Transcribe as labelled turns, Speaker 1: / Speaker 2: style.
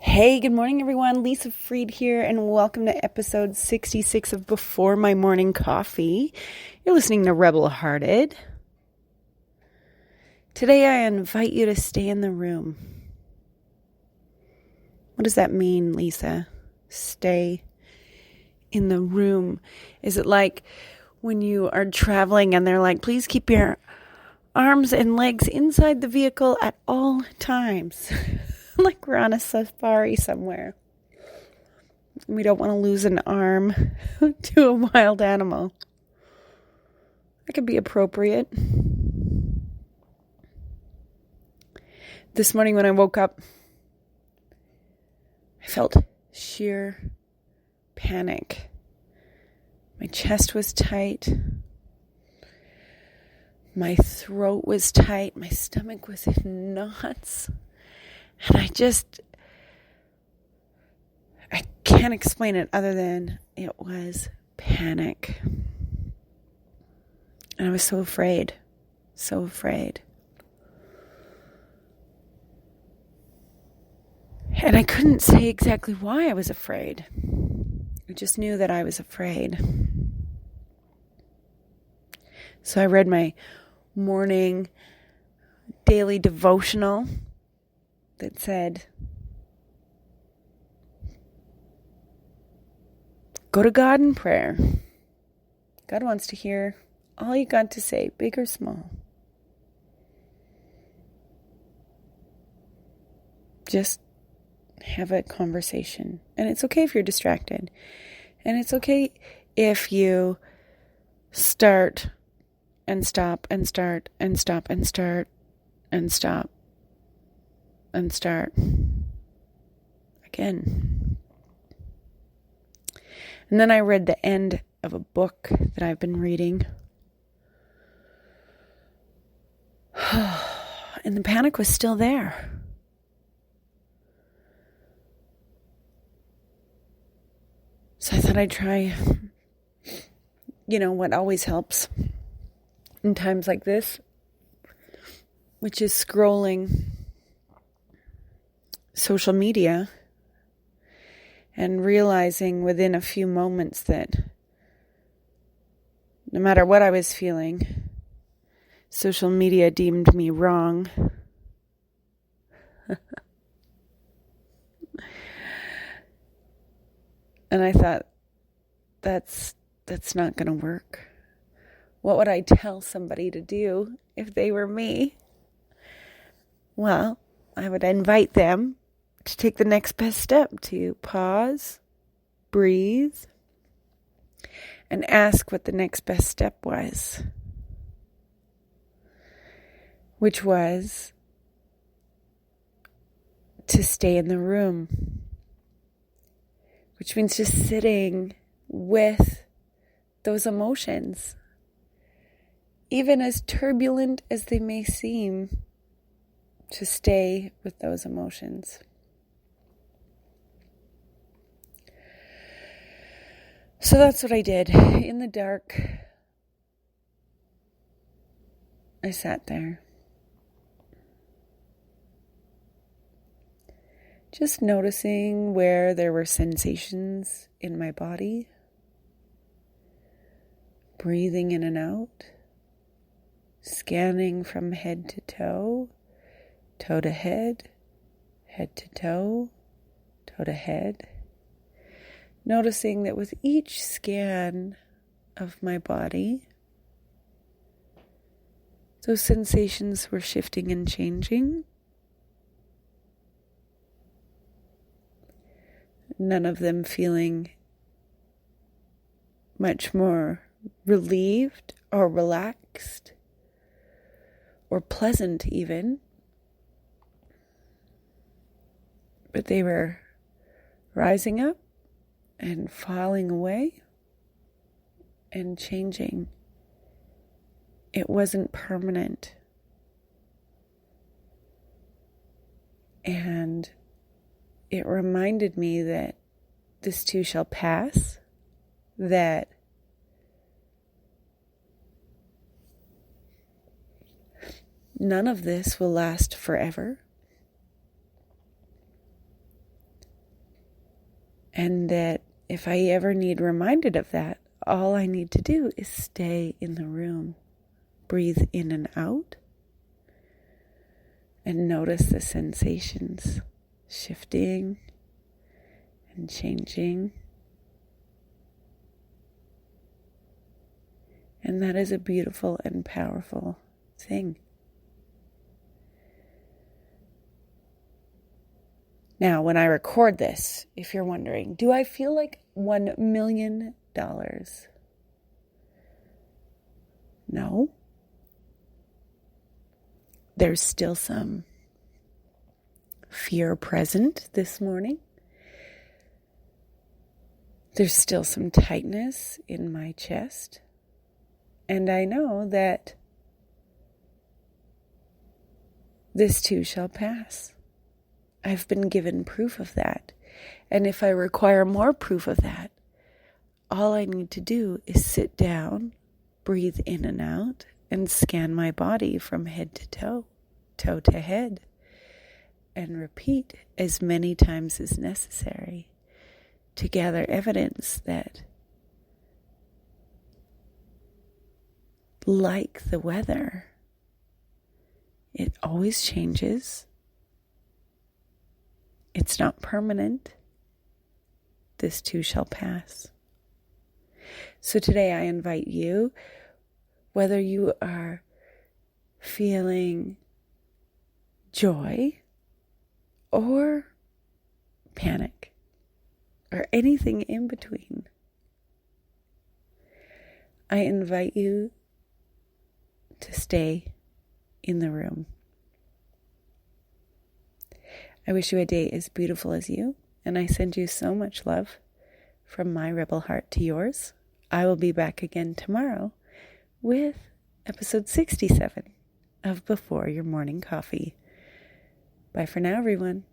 Speaker 1: Hey, good morning, everyone. Lisa Freed here, and welcome to episode 66 of Before My Morning Coffee. You're listening to Rebel Hearted. Today, I invite you to stay in the room. What does that mean, Lisa? Stay in the room. Is it like when you are traveling and they're like, please keep your arms and legs inside the vehicle at all times? Like we're on a safari somewhere. We don't want to lose an arm to a wild animal. That could be appropriate. This morning when I woke up, I felt sheer panic. My chest was tight. My throat was tight. My stomach was in knots. And I can't explain it other than it was panic. And I was so afraid. So afraid. And I couldn't say exactly why I was afraid. I just knew that I was afraid. So I read my morning daily devotional that said, go to God in prayer. God wants to hear all you got to say, big or small. Just have a conversation. And it's okay if you're distracted. And it's okay if you start and stop and start and stop and start and stop and start again. And then I read the end of a book that I've been reading. And the panic was still there. So I thought I'd try, what always helps in times like this, which is scrolling social media and realizing within a few moments that no matter what I was feeling, social media deemed me wrong. And I thought, that's not going to work. What would I tell somebody to do if they were me? Well, I would invite them to take the next best step, to pause, breathe, and ask what the next best step was. Which was to stay in the room. Which means just sitting with those emotions. Even as turbulent as they may seem, to stay with those emotions. So that's what I did. In the dark, I sat there. Just noticing where there were sensations in my body. Breathing in and out. Scanning from head to toe. Toe to head. Head to toe. Toe to head. Noticing that with each scan of my body, those sensations were shifting and changing. None of them feeling much more relieved or relaxed or pleasant even. But they were rising up and falling away and changing. It wasn't permanent. And it reminded me that this too shall pass, that none of this will last forever, And that if I ever need reminded of that, all I need to do is stay in the room, breathe in and out, and notice the sensations shifting and changing. And that is a beautiful and powerful thing. Now, when I record this, if you're wondering, do I feel like $1 million? No. There's still some fear present this morning. There's still some tightness in my chest. And I know that this too shall pass. I've been given proof of that. And if I require more proof of that, all I need to do is sit down, breathe in and out, and scan my body from head to toe, toe to head, and repeat as many times as necessary to gather evidence that, like the weather, it always changes. It's not permanent. This too shall pass. So today I invite you, whether you are feeling joy or panic or anything in between, I invite you to stay in the room. I wish you a day as beautiful as you, and I send you so much love from my rebel heart to yours. I will be back again tomorrow with episode 67 of Before Your Morning Coffee. Bye for now, everyone.